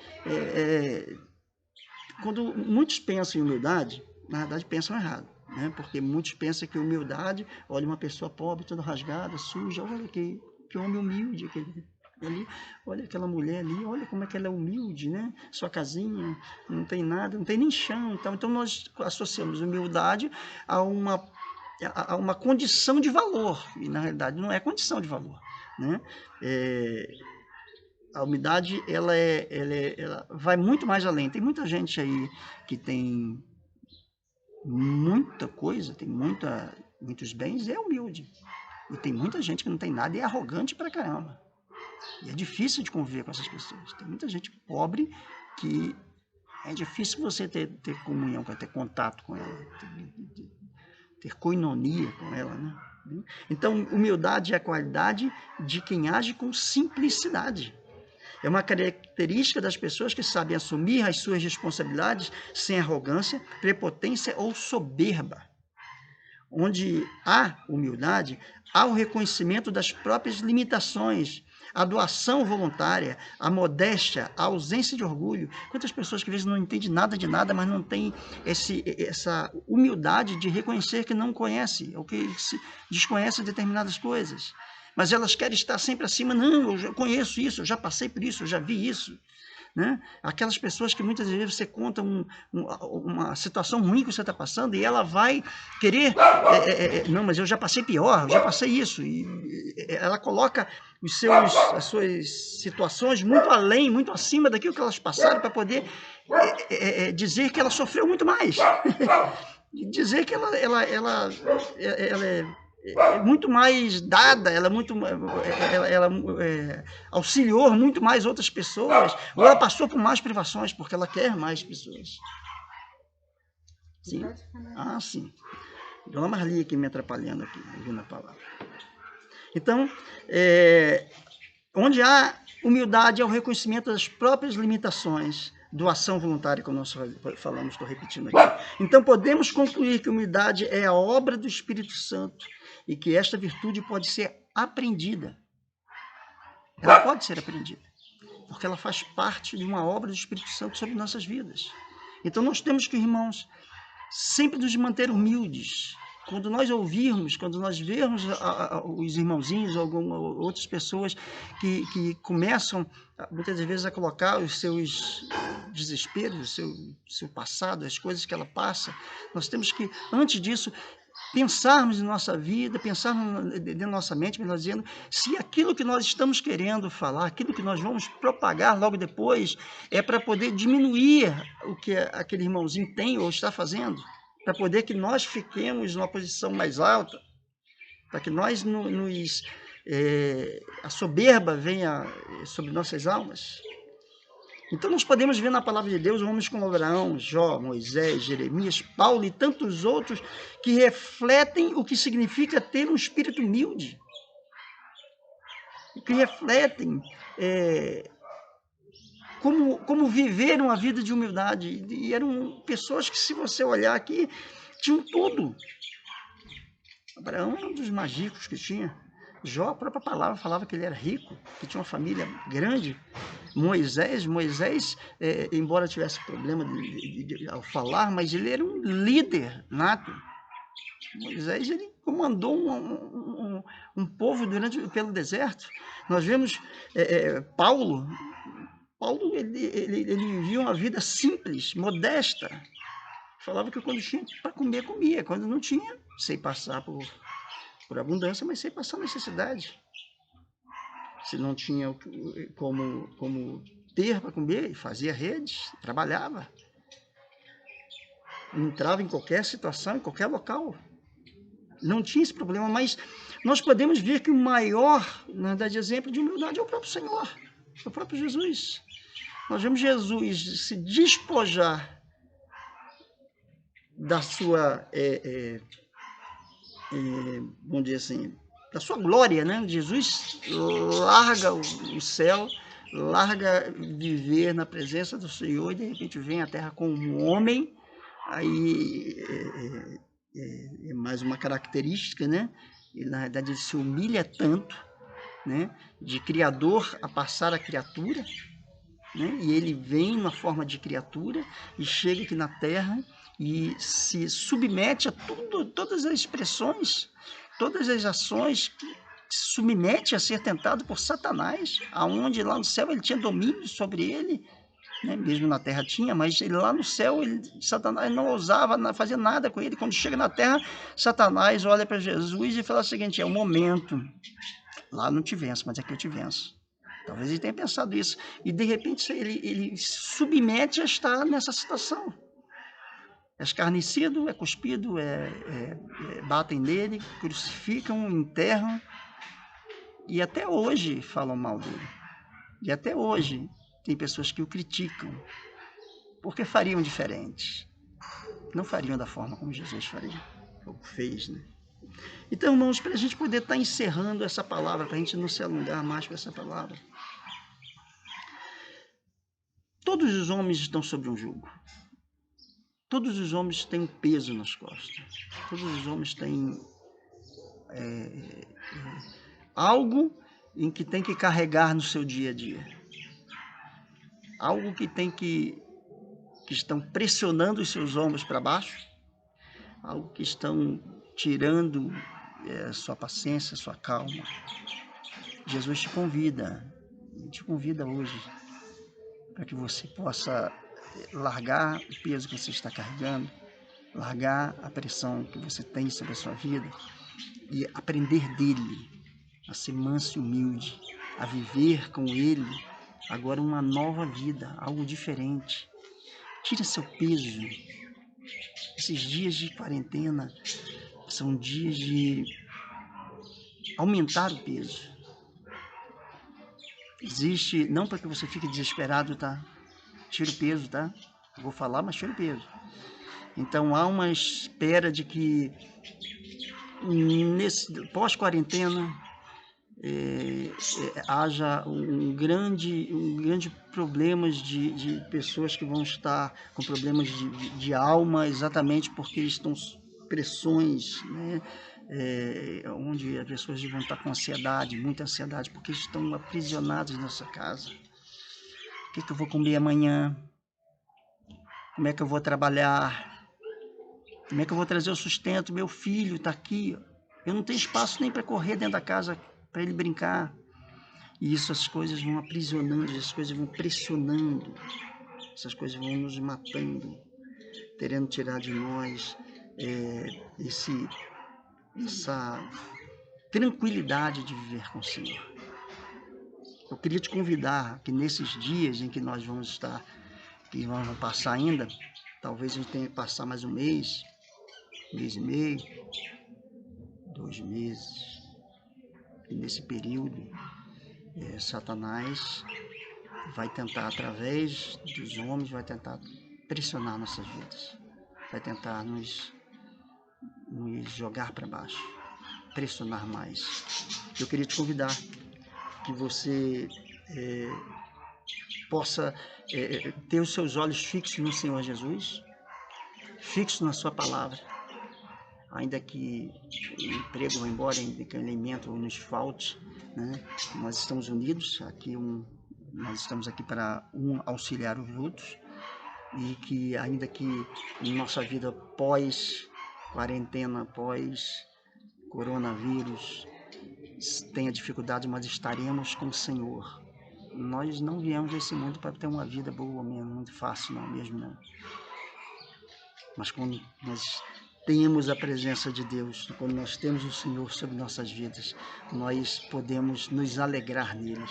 quando muitos pensam em humildade, na verdade pensam errado, né? Porque muitos pensam que humildade, olha uma pessoa pobre, toda rasgada, suja, olha que homem humilde aquele ali, olha aquela mulher ali, olha como é que ela é humilde, né? Sua casinha, não tem nada, não tem nem chão. Então nós associamos humildade a uma condição de valor, e na realidade não é condição de valor, né? A humildade, ela vai muito mais além. Tem muita gente aí que tem muita coisa, tem muitos bens e é humilde. E tem muita gente que não tem nada e é arrogante pra caramba. E é difícil de conviver com essas pessoas. Tem muita gente pobre que é difícil você ter comunhão, ter contato com ela, ter koinonia com ela, né? Então, humildade é a qualidade de quem age com simplicidade. É uma característica das pessoas que sabem assumir as suas responsabilidades sem arrogância, prepotência ou soberba. Onde há humildade, há o reconhecimento das próprias limitações, a doação voluntária, a modéstia, a ausência de orgulho. Quantas pessoas que às vezes não entendem nada de nada, mas não têm essa humildade de reconhecer que não conhece, ou que desconhece determinadas coisas. Mas elas querem estar sempre acima. Não, eu já conheço isso, eu já passei por isso, eu já vi isso. Né? Aquelas pessoas que muitas vezes você conta uma situação ruim que você está passando e ela vai querer, não, mas eu já passei pior, eu já passei isso. E ela coloca as suas situações muito além, muito acima daquilo que elas passaram para poder dizer que ela sofreu muito mais. Dizer que ela é muito mais dada, ela auxiliou muito mais outras pessoas, ou ela passou por mais privações, porque ela quer mais pessoas. Sim? Ah, sim. Dona Marli aqui me atrapalhando aqui, ouvindo a palavra. Então, onde há humildade é o reconhecimento das próprias limitações, doação voluntária, como nós falamos, estou repetindo aqui. Então, podemos concluir que humildade é a obra do Espírito Santo, e que esta virtude pode ser aprendida. Ela pode ser aprendida, porque ela faz parte de uma obra do Espírito Santo sobre nossas vidas. Então nós temos que, irmãos, sempre nos manter humildes. Quando nós ouvirmos, quando nós vermos os irmãozinhos ou outras pessoas que começam, muitas vezes, a colocar os seus desesperos, o seu passado, as coisas que ela passa, nós temos que, antes disso, pensarmos em nossa vida, pensarmos dentro da nossa mente, melhor dizendo, se aquilo que nós estamos querendo falar, aquilo que nós vamos propagar logo depois, é para poder diminuir o que aquele irmãozinho tem ou está fazendo, para poder que nós fiquemos numa posição mais alta, para que nós a soberba venha sobre nossas almas. Então nós podemos ver na palavra de Deus homens como Abraão, Jó, Moisés, Jeremias, Paulo e tantos outros que refletem o que significa ter um espírito humilde, que refletem como viver uma vida de humildade. E eram pessoas que, se você olhar aqui, tinham tudo. Abraão era um dos mais ricos que tinha. Jó, a própria palavra falava que ele era rico, que tinha uma família grande. Moisés, embora tivesse problema ao falar, mas ele era um líder nato. Moisés, ele comandou um povo pelo deserto. Nós vemos Paulo, ele vivia uma vida simples, modesta. Falava que quando tinha para comer, comia. Quando não tinha, sei passar por abundância, mas sei passar necessidade. Se não tinha como ter para comer, fazia redes, trabalhava. Entrava em qualquer situação, em qualquer local. Não tinha esse problema, mas nós podemos ver que o maior, na verdade, exemplo de humildade é o próprio Senhor, é o próprio Jesus. Nós vemos Jesus se despojar da sua, vamos dizer assim, da sua glória, né? Jesus larga o céu, larga viver na presença do Senhor e de repente vem à terra como um homem. Aí é mais uma característica, né? E, na verdade, ele se humilha tanto, né? De criador a passar a criatura, né? E ele vem na forma de criatura e chega aqui na terra e se submete a todas as expressões, todas as ações, se submete a ser tentado por Satanás, aonde lá no céu ele tinha domínio sobre ele, né? Mesmo na terra tinha, mas ele lá no céu, Satanás não ousava fazer nada com ele. Quando chega na terra, Satanás olha para Jesus e fala o seguinte: é o momento, lá não te venço, mas aqui eu te venço. Talvez ele tenha pensado isso. E de repente ele se submete a estar nessa situação. É escarnecido, é cuspido, batem nele, crucificam, enterram. E até hoje falam mal dele. E até hoje tem pessoas que o criticam. Porque fariam diferente. Não fariam da forma como Jesus faria, ou fez, né? Então, irmãos, para a gente poder estar encerrando essa palavra, para a gente não se alongar mais com essa palavra, todos os homens estão sob um jugo. Todos os homens têm um peso nas costas. Todos os homens têm algo em que tem que carregar no seu dia a dia. Algo que estão pressionando os seus ombros para baixo. Algo que estão tirando sua paciência, sua calma. Jesus te convida hoje para que você possa largar o peso que você está carregando, largar a pressão que você tem sobre a sua vida e aprender dele a ser manso e humilde, a viver com ele agora uma nova vida, algo diferente. Tira seu peso. Esses dias de quarentena são dias de aumentar o peso. Existe, não para que você fique desesperado, tá? Tira o peso, tá? Vou falar, mas tira o peso. Então há uma espera de que nesse pós-quarentena haja um grande problemas de pessoas que vão estar com problemas de alma, exatamente porque estão pressões, né? Onde as pessoas vão estar com ansiedade, muita ansiedade, porque estão aprisionados nessa casa. O que eu vou comer amanhã? Como é que eu vou trabalhar? Como é que eu vou trazer o sustento? Meu filho está aqui. Eu não tenho espaço nem para correr dentro da casa para ele brincar. E essas coisas vão aprisionando, essas coisas vão pressionando, essas coisas vão nos matando, querendo tirar de nós essa tranquilidade de viver com o Senhor. Eu queria te convidar que nesses dias em que nós vamos estar, que vamos passar ainda, talvez a gente tenha que passar mais um mês e meio, 2 meses, e nesse período Satanás vai tentar, através dos homens, vai tentar pressionar nossas vidas, vai tentar nos jogar para baixo, pressionar mais. Eu queria te convidar que você possa ter os seus olhos fixos no Senhor Jesus, fixos na sua palavra, ainda que o emprego vá embora, ainda que o alimento nos falte, né? Nós estamos unidos aqui, nós estamos aqui para auxiliar os outros, e que ainda que em nossa vida pós quarentena, pós coronavírus, tenha dificuldade, mas estaremos com o Senhor. Nós não viemos desse mundo para ter uma vida boa mesmo, muito fácil não, mesmo não. Mas quando nós temos a presença de Deus, quando nós temos o Senhor sobre nossas vidas, nós podemos nos alegrar nele.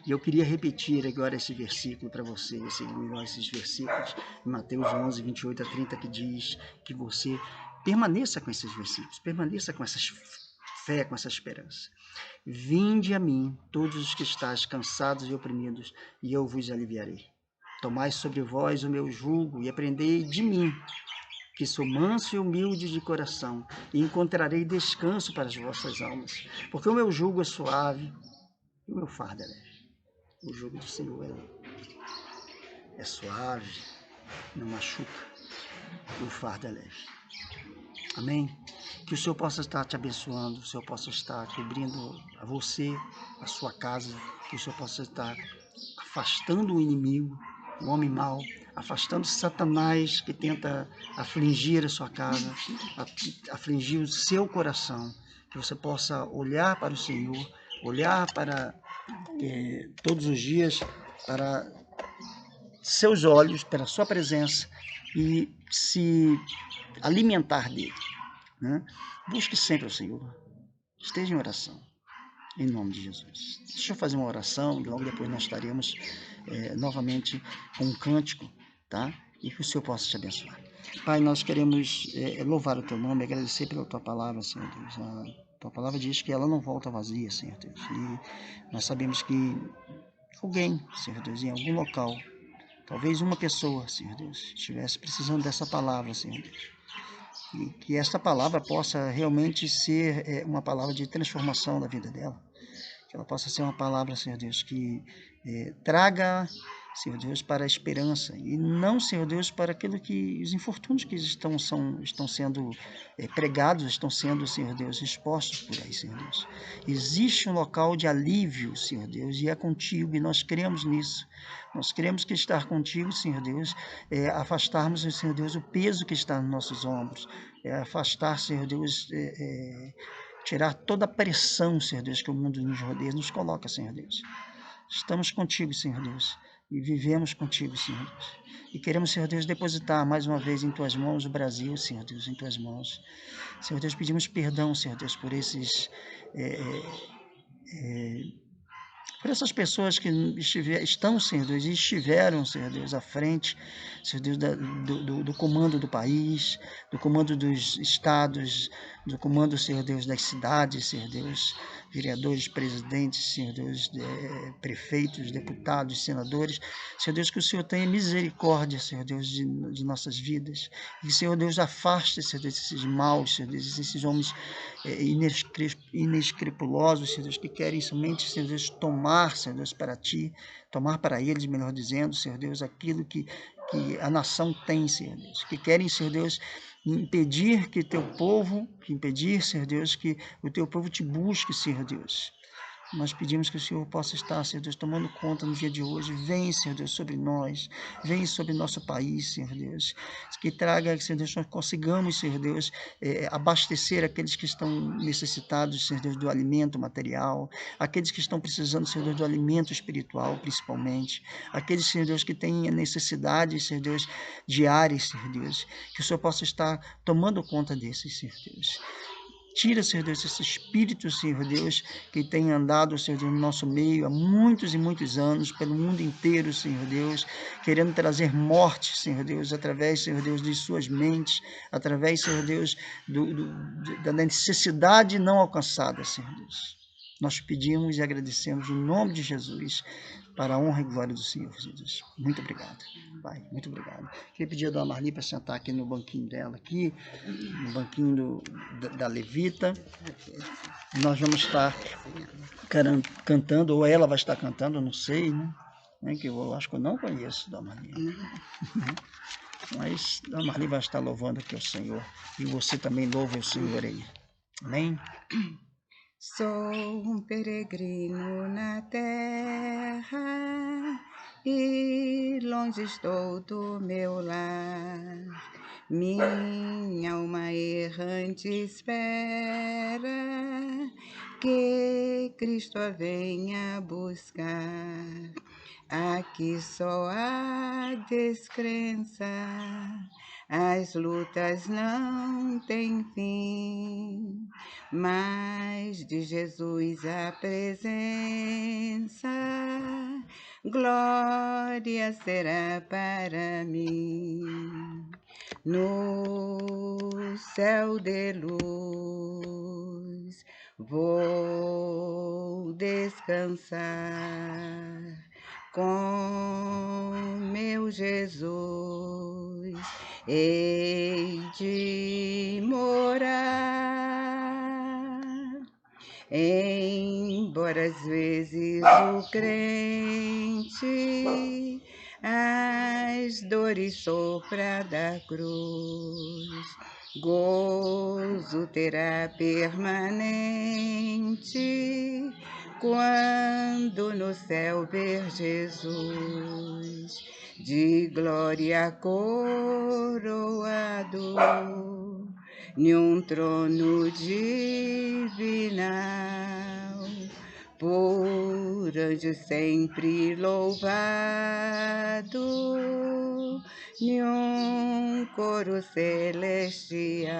E eu queria repetir agora esse versículo para você, esses versículos, em Mateus 11, 28 a 30, que diz que você permaneça com esses versículos, permaneça com essa fé, com essa esperança. Vinde a mim, todos os que estáis cansados e oprimidos, e eu vos aliviarei. Tomai sobre vós o meu jugo e aprendei de mim, que sou manso e humilde de coração, e encontrarei descanso para as vossas almas, porque o meu jugo é suave e o meu fardo é leve. O jugo do Senhor é suave, não machuca, e o fardo é leve. Amém? Que o Senhor possa estar te abençoando, o Senhor possa estar cobrindo a você, a sua casa, que o Senhor possa estar afastando o inimigo, o homem mau, afastando Satanás que tenta afligir a sua casa, afligir o seu coração, que você possa olhar para o Senhor, olhar para todos os dias, para seus olhos, para a sua presença e se alimentar dele, né? Busque sempre o Senhor, esteja em oração, em nome de Jesus. Deixa eu fazer uma oração e logo depois nós estaremos novamente com um cântico, tá? E que o Senhor possa te abençoar. Pai, nós queremos louvar o teu nome, agradecer pela tua palavra, Senhor Deus. A tua palavra diz que ela não volta vazia, Senhor Deus. E nós sabemos que alguém, Senhor Deus, em algum local, talvez uma pessoa, Senhor Deus, estivesse precisando dessa palavra, Senhor Deus. E que esta palavra possa realmente ser uma palavra de transformação da vida dela. Que ela possa ser uma palavra, Senhor Deus, que traga, Senhor Deus, para a esperança. E não, Senhor Deus, para aquilo que os infortúnios que estão sendo pregados, estão sendo, Senhor Deus, expostos por aí, Senhor Deus. Existe um local de alívio, Senhor Deus, e é contigo, e nós cremos nisso. Nós queremos que estar contigo, Senhor Deus, afastarmos, Senhor Deus, o peso que está nos nossos ombros, afastar, Senhor Deus, tirar toda a pressão, Senhor Deus, que o mundo nos rodeia, nos coloca, Senhor Deus. Estamos contigo, Senhor Deus, e vivemos contigo, Senhor Deus. E queremos, Senhor Deus, depositar mais uma vez em tuas mãos o Brasil, Senhor Deus, em tuas mãos. Senhor Deus, pedimos perdão, Senhor Deus, por essas pessoas que estão, Senhor Deus, e estiveram, Senhor Deus, à frente, Senhor Deus, do comando do país, do comando dos estados, do comando, Senhor Deus, das cidades, Senhor Deus, vereadores, presidentes, Senhor Deus, prefeitos, deputados, senadores. Senhor Deus, que o Senhor tenha misericórdia, Senhor Deus, de nossas vidas. E, Senhor Deus, afaste, Senhor Deus, esses maus, Senhor Deus, esses homens inescrupulosos, Senhor Deus, que querem somente, Senhor Deus, tomar, Senhor Deus, para ti, tomar para eles, melhor dizendo, Senhor Deus, aquilo que a nação tem, Senhor Deus, que querem, Senhor Deus, impedir, Senhor Deus, que o teu povo te busque, Senhor Deus. Nós pedimos que o Senhor possa estar, Senhor Deus, tomando conta no dia de hoje. Vem, Senhor Deus, sobre nós. Vem sobre nosso país, Senhor Deus. Que traga, Senhor Deus, nós consigamos, Senhor Deus, abastecer aqueles que estão necessitados, Senhor Deus, do alimento material. Aqueles que estão precisando, Senhor Deus, do alimento espiritual, principalmente. Aqueles, Senhor Deus, que têm necessidades, Senhor Deus, diárias, Senhor Deus. Que o Senhor possa estar tomando conta desses, Senhor Deus. Tira, Senhor Deus, esse espírito, Senhor Deus, que tem andado, Senhor Deus, no nosso meio há muitos e muitos anos, pelo mundo inteiro, Senhor Deus, querendo trazer morte, Senhor Deus, através, Senhor Deus, de suas mentes, através, Senhor Deus, da necessidade não alcançada, Senhor Deus. Nós pedimos e agradecemos em nome de Jesus. para a honra e glória do Senhor Jesus. Muito obrigado, Pai, muito obrigado. Queria pedir a Dona Marli para sentar aqui no banquinho dela, aqui, no banquinho da Levita. Nós vamos estar cantando, ou ela vai estar cantando, eu não sei, né? Que eu acho que eu não conheço Dona Marli. Mas Dona Marli vai estar louvando aqui ao Senhor. E você também louve o Senhor aí. Amém? Sou um peregrino na terra e longe estou do meu lar. Minha alma errante espera que Cristo a venha buscar. Aqui só há descrença, as lutas não têm fim, mas de Jesus a presença, glória será para mim. No céu de luz vou descansar com meu Jesus, hei de morar. Embora às vezes o crente as dores sopra da cruz, gozo terá permanente quando no céu ver Jesus, de glória coroado, num trono divinal, por anjos sempre louvado, num coro celestial.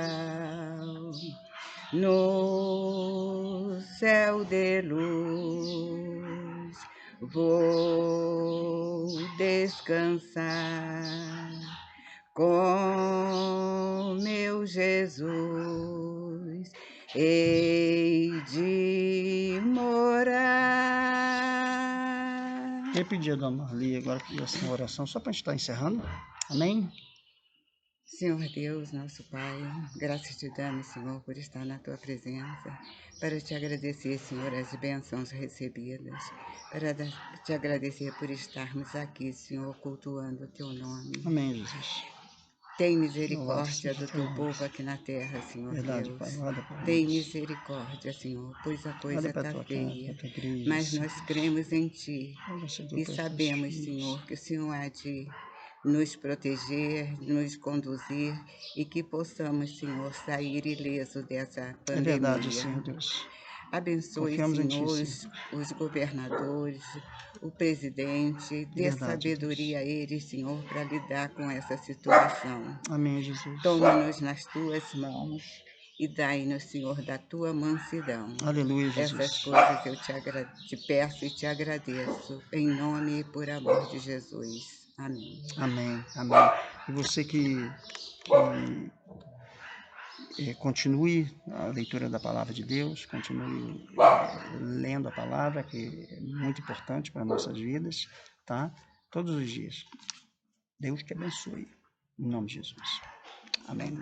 No céu de luz vou descansar com meu Jesus, hei de morar. Queria pedir a Dona Marli agora que essa oração, só para a gente estar encerrando. Amém? Senhor Deus, nosso Pai, graças te damos, Senhor, por estar na tua presença, para te agradecer, Senhor, as bênçãos recebidas, para te agradecer por estarmos aqui, Senhor, cultuando o teu nome. Amém, Jesus. Tem misericórdia do teu povo aqui na terra, Senhor. Verdade, Deus. Pai. Olha para Tem nós. misericórdia, Senhor, pois a coisa Olha para está tua feia. casa, para tua igreja, Mas Senhor. nós cremos em Ti Olha, Senhor, e para os teus sabemos, filhos. Senhor, que o Senhor há de nos proteger, nos conduzir e que possamos, Senhor, sair ileso dessa É pandemia. verdade, Senhor Deus. Abençoe, Confiamos em Senhor, Ti, Senhor. os governadores, o presidente, dê Verdade, sabedoria a eles, Senhor, para lidar com essa situação. Amém, Jesus. Toma-nos nas tuas mãos e dai-nos, Senhor, da tua mansidão. Aleluia, Jesus. Essas coisas eu te peço e te agradeço, em nome e por amor de Jesus. Amém. Amém, amém. E você que continue a leitura da palavra de Deus, continue lendo a palavra, que é muito importante para nossas vidas, tá? Todos os dias. Deus te abençoe. Em nome de Jesus. Amém.